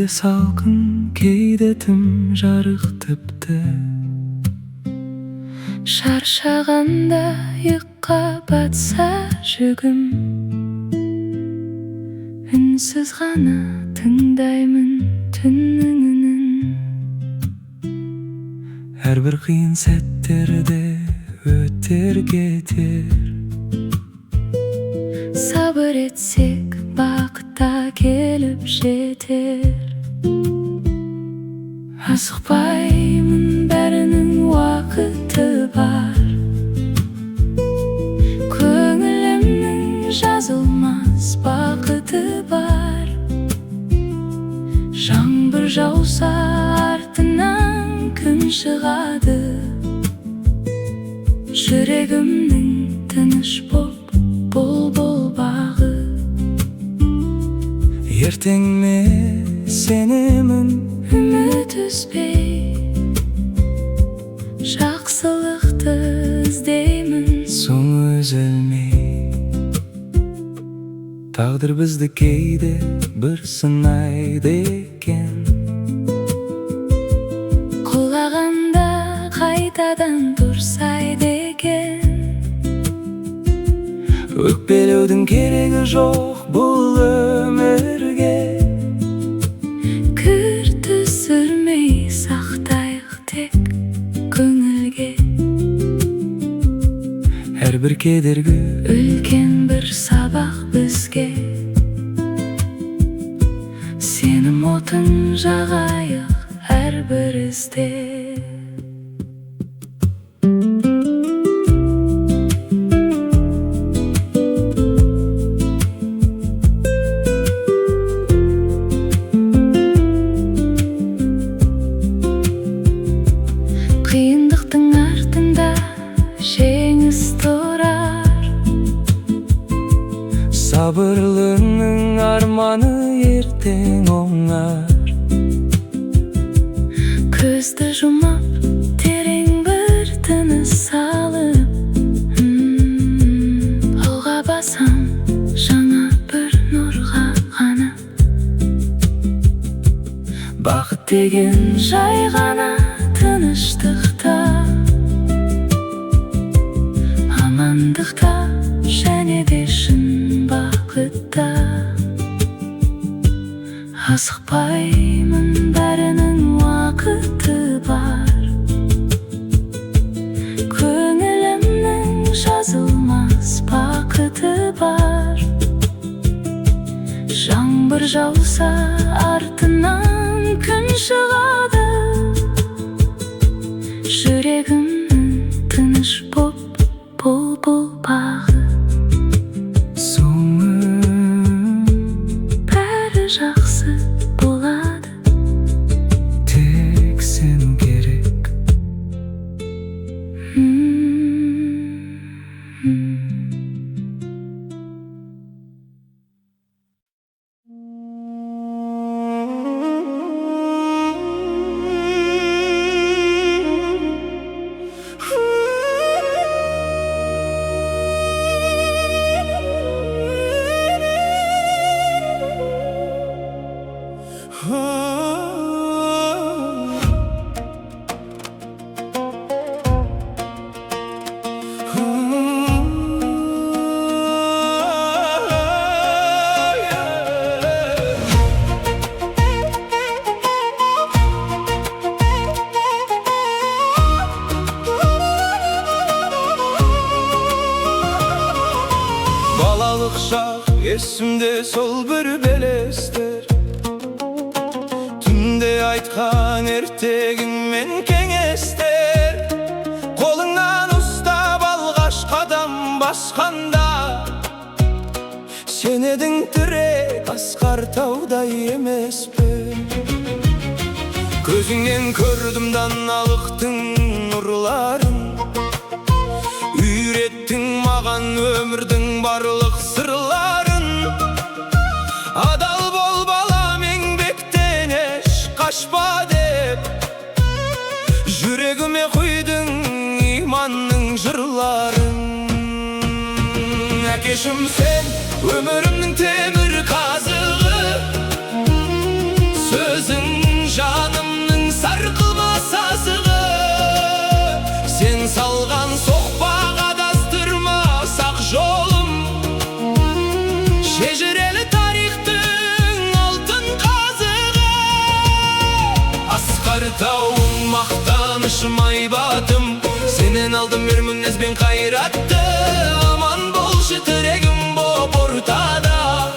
Кейде салқын, кейде тым жарық тіпті. Шаршағанда ұйыққа батса жүгім, үнсіз ғана тыңдаймын түннің үнін. Әрбір қиын сәттерде өтер кетер. Сабыр етсек бақытта келіп жетер. Асықпаймын, бәрінің уақыты бар. Көңілімнің жазылмас бақыты бар. Жаңбыр жауса артынан күн шығады. Жүрегімнің тыныш боп бұлбұл бағы. Ертеңіме сенемін, үміт үзбей, жақсылықты іздеймін. соңы үзілмей. Тағдыр бізді кейде бір сынайды екен. Құлағанда қайтадан тұрсайды екен. Өкпелеудің керегі жоқ бұл өмірге. Кір түсірмей сақтайық тек көңілге. Әрбір кедергі Үлкен бір сабақ бізге. Сенім отын жағайық әрбір ізде. Қиындықтың артында жеңіс тұрар. Сабырлының арманы ертең оңар. Көзді жұмап терең бір тыныс алып, алға басам жаңа бір нұрға қанып. Бақыт Деген жай ғана тыныштықта, амандықта және де шын бақытта. Асықпаймын, бәрінің уақыты бар. Көңілімнің жазылмас бақыты бар. Жаңбыр жауса артынан күн шығады. Жүрегімнің тыныш боп бұлбұл бағы. соңы Бәрі жақсы болады. тек сену керек. Балалық шақ есімде сол бір белестер. Түнде айтқан ертегіңмен кеңестер. Қолыңнан ұстап алғаш қадам басқанда, сен едің тірек асқар таудай емеспін. Көзіңнен көрдім даналықтың нұрларын. Үйреттің маған өмірдің барлық сырларын. Адал бол балам, еңбектен еш қашпа деп, жүрегіме құйдың иманның жырларын. Әкешім сен өмірімнің темір қазығы, сөз alışım aybatım. Senen aldım bir münnez ben kayrattı. Aman bolşu tiregim bop ortada.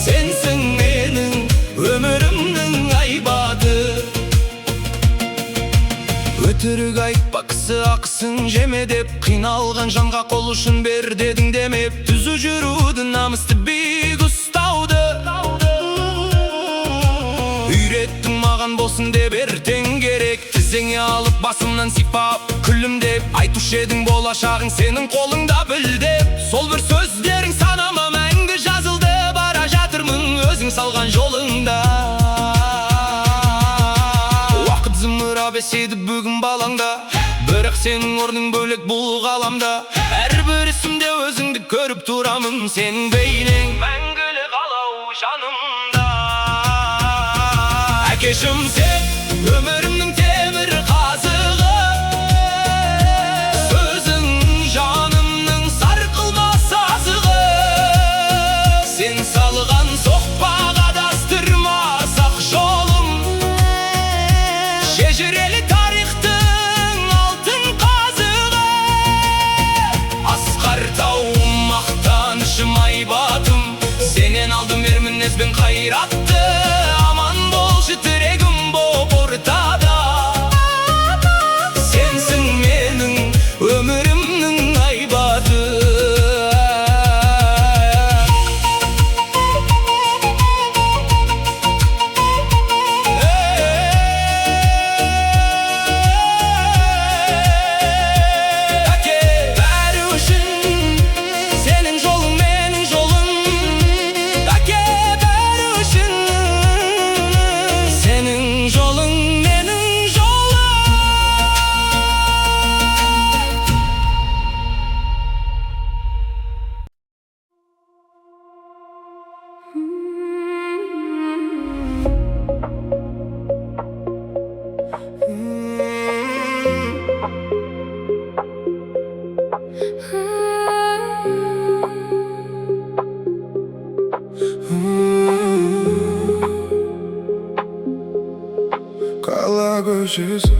Sensin menin ömürümnün aybatı. Ötürük aytpakсы aksın jeme dep, kıynalgan janга kol uçun ber dedin demep. Түзү жүрүүдүн намысты бийик устауды үйреттің маған болсын деп ертең керек. Тізеңе алып басымнан сипап күлімдеп, айтушы едің болашағың сенің қолыңда біл деп. Сол бір сөздерің санама мәңгі жазылды. Бара жатырмын өзің салған жолыңда. Уақыт зымырап еседі бүгін балаңда, бірақ сенің орның бөлек бұл ғаламда. Әрбір ісімде өзіңді көріп тұрамын, сенің бейнең мәңгілік қалау жанымда. Әкешім сен өмірімнің темір қазығы, сөзің жанымның сарқылмас азығы. Сен салған соқпаға адастырмасақ жолым, шежірелі тарихтың алтын қазығы. Асқар тауым мақтанышым айбатым, сенен алдым ер мінез бен қайратты. Aman bolşu tiregim bop ortada. Sensin menin ömürümnün aybatı. Senin jolun menin jolum. Senin jolun menin jolum. Kala köşesi,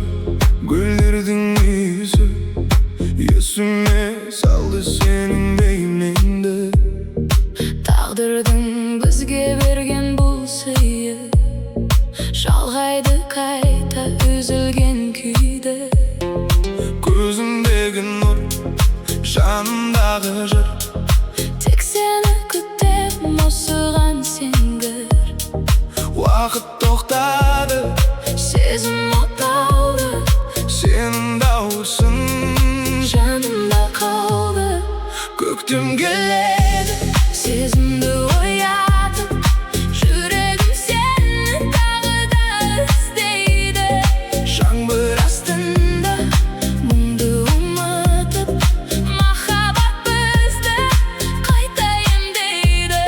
güllerдің iyisi, есіме салды senin бейнеңді. Тағдырдың бізге берген бұл сыйы, жалғайды қайта үзілген күйді. Көзімдегі нұр, жанымдағы жыр, Тек сені күтем осыған сенгір. уақыт тоқтады, Сезім оталды, сенің дауысың жанымда қалды. көктем келеді. Сезімді оятып, жүрегім сені тағы да іздейді. Жаңбыр Астында мұңды ұмытып, махаббат бізді қайта емдейді.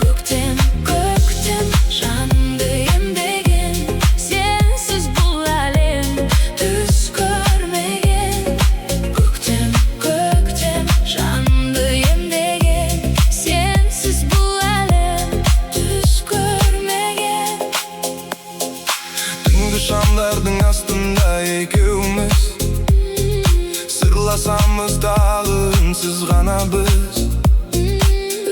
Көктем, көктем, жанымды емдеген, сенсіз бұл әлем түс көрмеген. Көктем, көктем, жанымды емдеген, сенсіз бұл әлем түс көрмеген. Түнгі шамдардың астында екеуміз, сырласамыз дағы үнсіз ғана біз.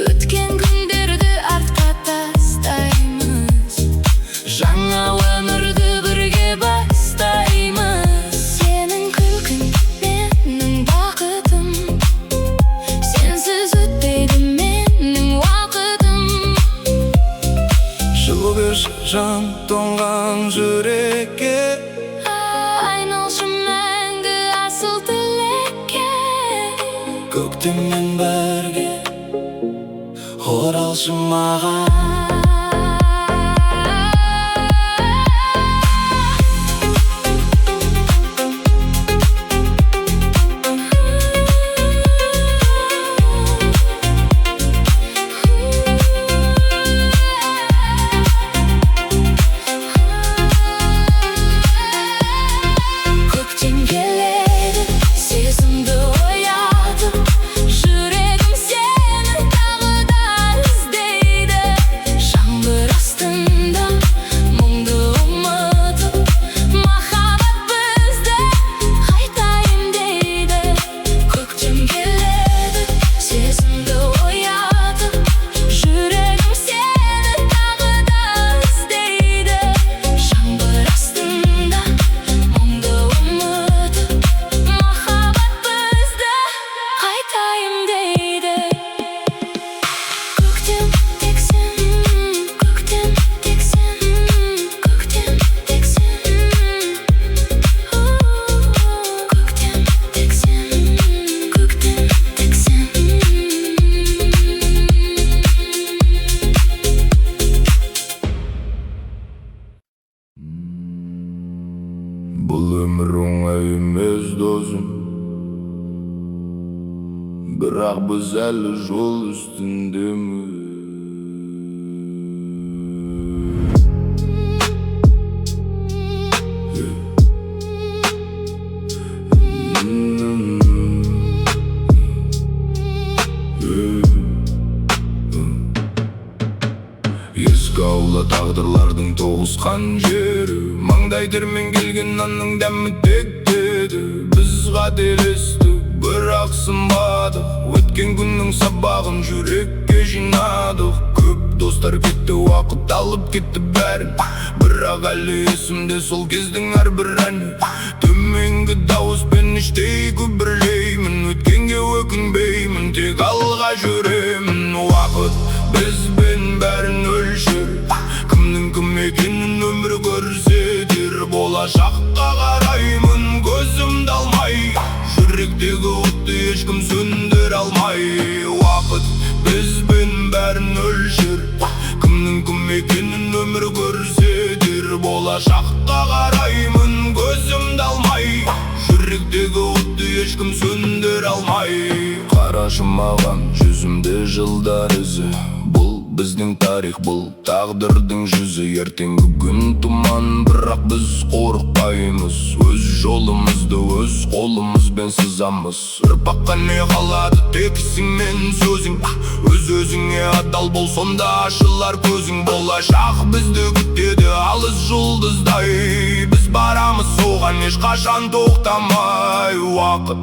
Өткен күндерді артқа тастаймыз, жаңа өмірді бірге бастаймыз. Сенің күлкің менің бақытым, сенсіз өтпейді менің уақытым. Жылу берші жан тоңған жүрекке, Айналшы мәңгі асыл тілекке. көктеммен бірге оралшы маған. Көктем келеді, сезімді оятып, жүрегім сені тағы да іздейді. biz әлі жол үстіндеміз. Ескі аула тағдырлардың тоғысқан жері, маңдай термен келген нанның дәмі тектеді. Біз қателестік, бірақ сынбадық, өткен күннің сабағын жүрекке жинадық. Көп достар кетті, уақыт алып кетті бәрін, бірақ әлі есімде сол кездің әрбір әні. Төменгі дауыспен іштей күбірлеймін, өткенге өкінбеймін, тек алға жүремін. Уақыт бізбен бәрін өлшер, кімнің кім екенін өмір көрсетер. Болашаққа қараймын көзімді алмай, жүректегі отты ешкім сөндіре алмай. Уақыт бізбен бәрін өлшер, кімнің кім екенін өмір көрсетер. Болашаққа қараймын көзімді алмай, жүректегі отты ешкім сөндіре алмай. Қарашы маған жүзімде жылдар ізі, бұл біздің тарих, бұл тағдырдың жүзі. Ертеңгі күн тұман, бірақ біз қорықпаймыз, өз жолымызды өз қолымызбен сызамыз. Ұрпаққа не қалады тек ісің мен сөзің, өз-өзіңе адал бол, сонда ашылар көзің. Болашақ бізді күтеді алыс жұлдыздай, біз барамыз соған ешқашан тоқтамай. Уақыт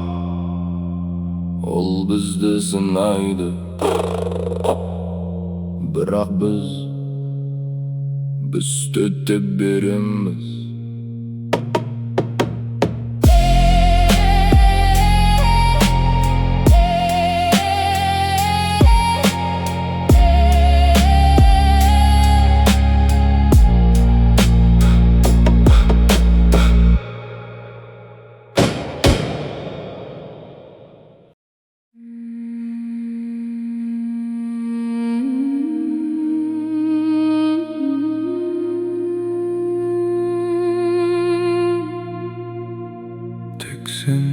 ол бізді сынайды, бірақ біз төтеп береміз. Tek sen,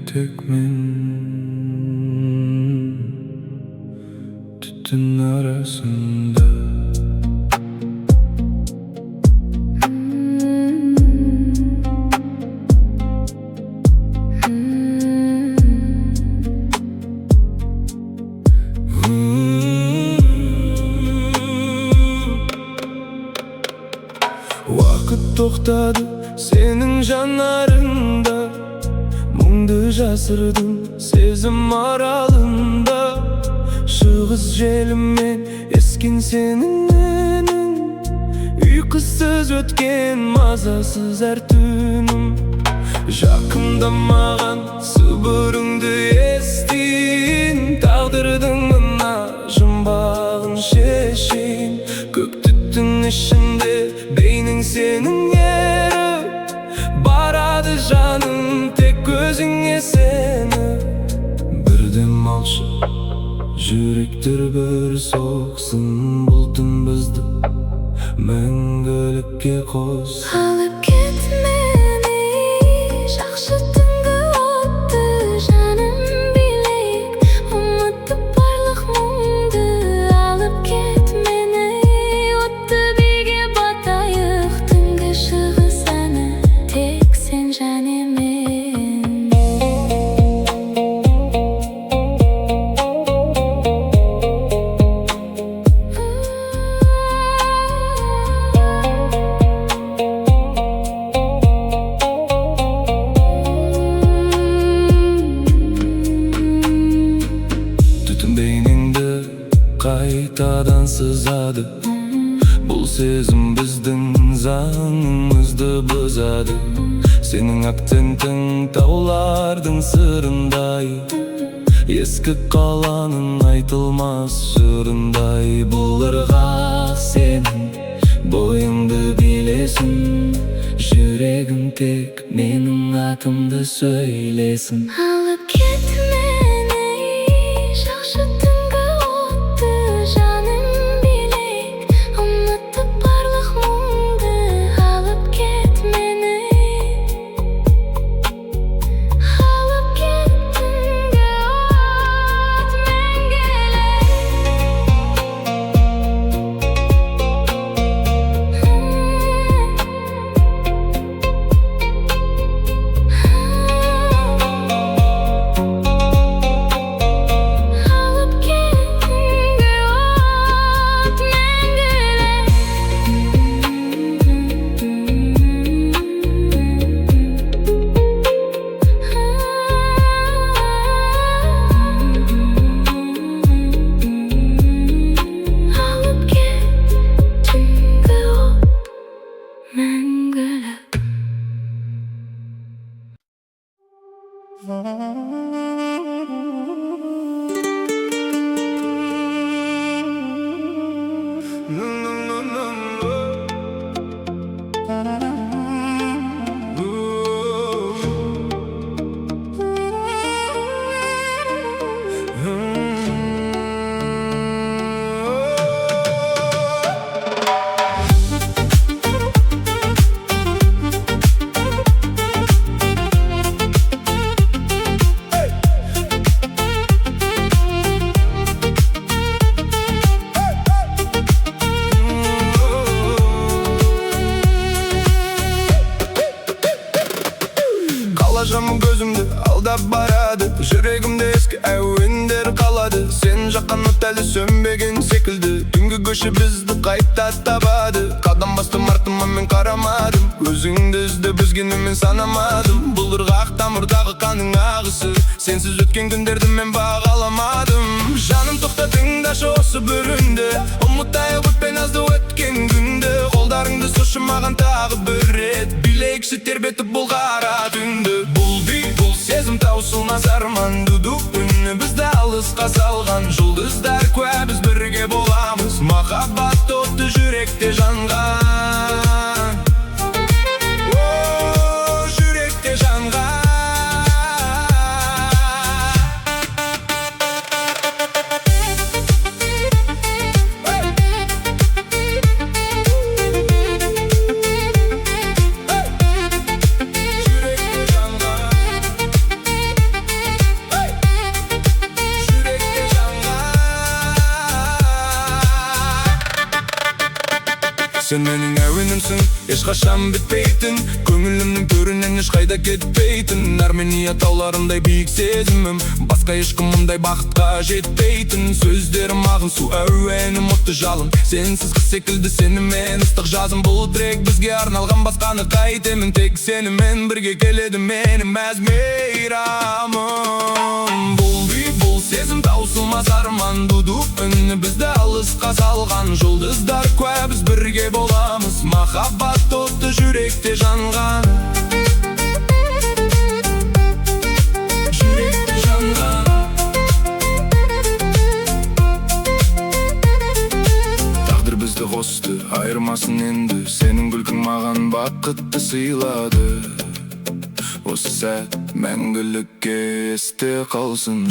tek men, tütün arasında. Vakit toxtadı senin janlarında, мұңды жасырдым сезім аралында. Шығыс желімен ескен сенің үнің, ұйқысыз өткен мазасыз әр түнім. Жақында маған сыбырыңды естиін, тағдырдың мына жұмбағын шешейін. Көк түттің ішінде бейнің сенің еріп, барады жаным тек көзіңе сені. Бірден алшы, жүректер бір соқсын, бұл түн бізді мәңгілікке қос. Алып кет мені, жақшы түнгі отты, жаным билейік, ұмытып барлық мұңды. Алып кет мені, отты биге батайық, түнгі шығыс әні, тек сен және мен. Түтін бейнеңді қайтадан сызады, бұл сезім біздің заңымызды бұзады. Сенің акцентің таулардың сырындай, ескі қаланың айтылмас жырындай. Бұл ырғақ сенің бойыңды билесін, жүрегім тек менің атымды сөйлесін. Алып кет мені, жақшы түнгі отты, жаным билейік, ұмытып барлық мұңды. Алып кет мені, алып кет түнгі от әлі сөнбеген секілді. Түнгі көші бізді қайта табады. Қадам бастым артыма мен қарамадым. Өзіңді іздеп өзгені мен санамадым. Бұл ырғақ тамырдағы қаның ағысы. Сенсіз өткен күндерді мен бағаламадым. Жаным тоқта тыңдашы осы бір үнді. Ұмытайық өтпен азды өткен күнді. Қолдарыңды сұшы маған тағы бір рет. Билейікші тербетіп бұл қара түнді. Бұл бүй, бұл сезім таусылмас арман. Дуду үні бізді алысқа салған. Жұлдыздар куә біз бірге боламыз. Махаббат отты жүректе жанған. О, жүректе жанған. Сен менің әуенімсің, ешқашан бітпейтін. Көңілімнің төрінен ешқайда кетпейтін. Армения тауларындай биік сезімім. Басқа ешкім мұндай бақытқа жетпейтін. Сөздерім ағын су, әуенім отты жалын. Сенсіз қыз секілді сенімен ыстық жазым. Бұл трек бізге арналған, басқаны қайтемін. Тек сенімен бірге келеді менің мәз мейрамым. Бұл бүй, бұл сезім таусылмас арман. Дуду үні бізді алысқа салған. Жұлдыздар куә біз бірге боламыз. Махаббат отты жүректе жанған. Жүректе жанған. Тағдыр бізді қосты, айырмасын енді. Сенің күлкің маған бақытты сыйлады. Осы сәт мәңгілікке есте қалсын.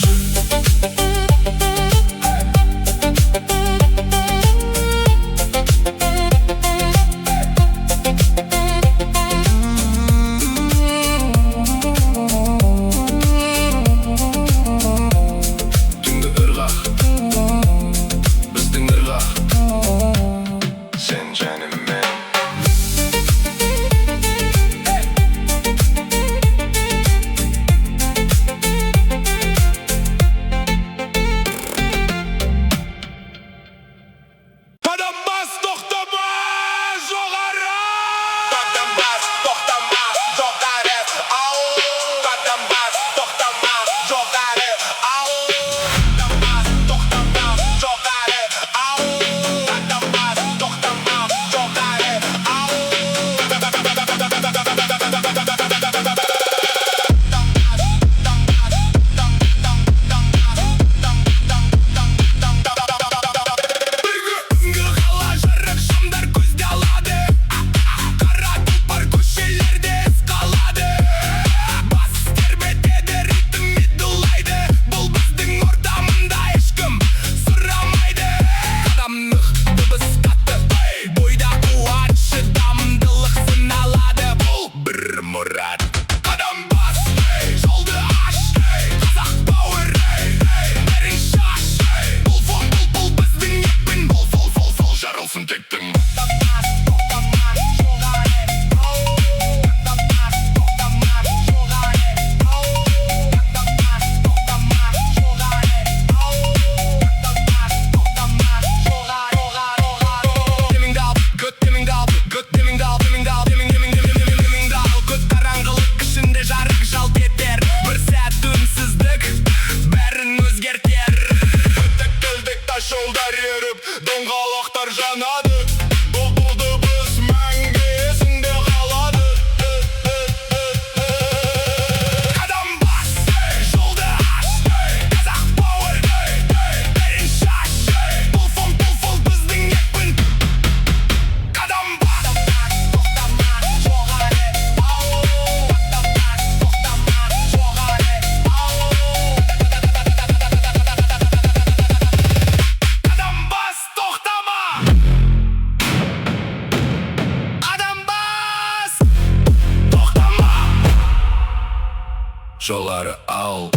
Жолары ал.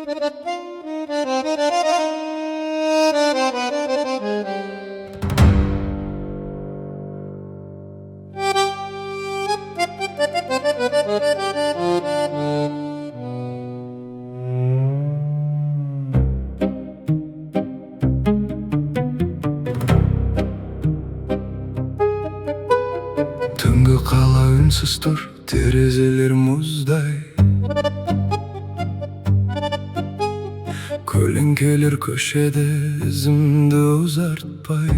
Түнгі қала үнсіз тұр, терезелер мұздай. Көлеңкелер көшеді, ізімді ұзартпай.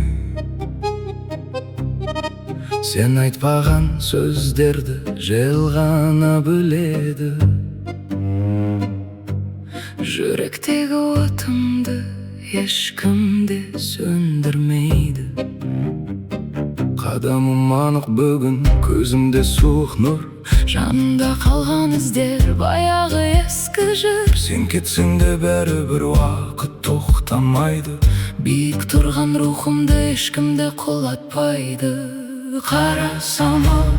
Сен айтпаған сөздерді жел ғана біледі. Жүректегі отымды ешкімде сөндірмейді. Қадамым анық бүгін, көзімде суық нұр. Жанымда қалған іздер баяғы ескі жыр. Сен кетсең де бәрібір уақыт тоқтамайды. Биік тұрған рухымды ешкімді құлатпайды. Қара самал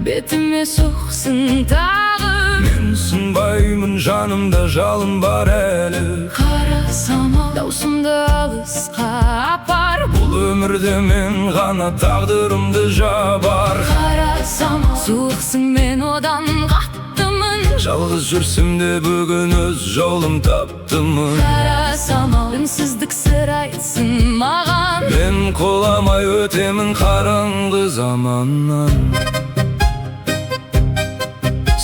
бетіме соқсын тағы. Мен сынбаймын, жанымда жалын бар әлі. Қара самал даусымды алысқа апар. Бұл өмірде мен ғана тағдырымды жабар. Қара самал суықсың, мен одан қаттымын. Жалғыз жүрсем де бүгін өз жолым таптымын. Қара самал үнсіздік сыр айтсын маған. Мен қоламай өтемін қараңғы заманнан.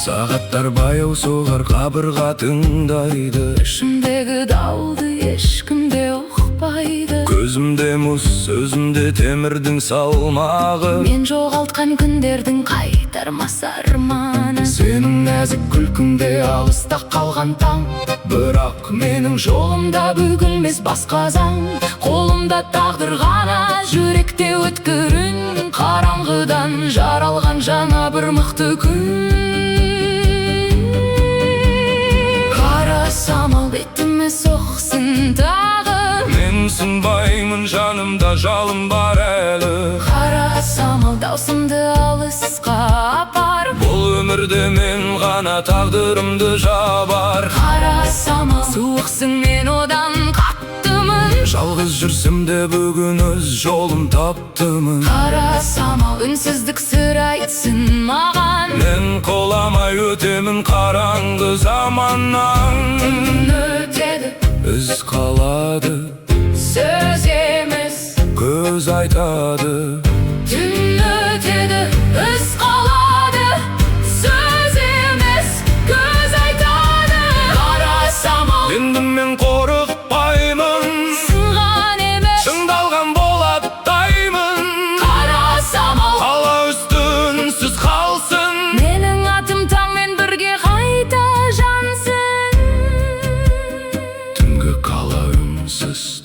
Сағаттар баяу соғар, қабырға тыңдайды. Ішімдегі дауылды ешкімде ұқпайды. Көзімде мұз, сөзімде темірдің салмағы. Мен жоғалтқан күндердің қайтармас арманы. Сенің нәзік күлкіңде алыста қалған таң. Бірақ менің жолымда бүгілмес басқа заң. Қолымда тағдыр ғана, жүректе өткір үн. Қараңғыдан жаралған жаңа бір мықты күн. Қара самал бетіме соқсын тағы. Мен сынбаймын, жанымда жалын бар әлі. Қара самал даусымды алысқа апар. Бұл өмірде мен ғана тағдырымды жабар. Қара самал суықсың, мен одан қаттымын. Жалғыз жүрсем де бүгін өз жолым таптымын. Қара самал үнсіздік сыр айтсын маған. Мен қоламай өтемін қараңғы заманнан. Күн өтеді, Із қалады, сөз емес, көз айтады. түн өтеді, із қалады, сөз емес, көз айтады. Қара самал Енді мен қорықпаймын, сынған емес, шыңдалған болады даймын. қара самал Қала үсті үнсіз қалсын. менің атым таңмен бірге қайта жансın. Түнгі қала үнсіз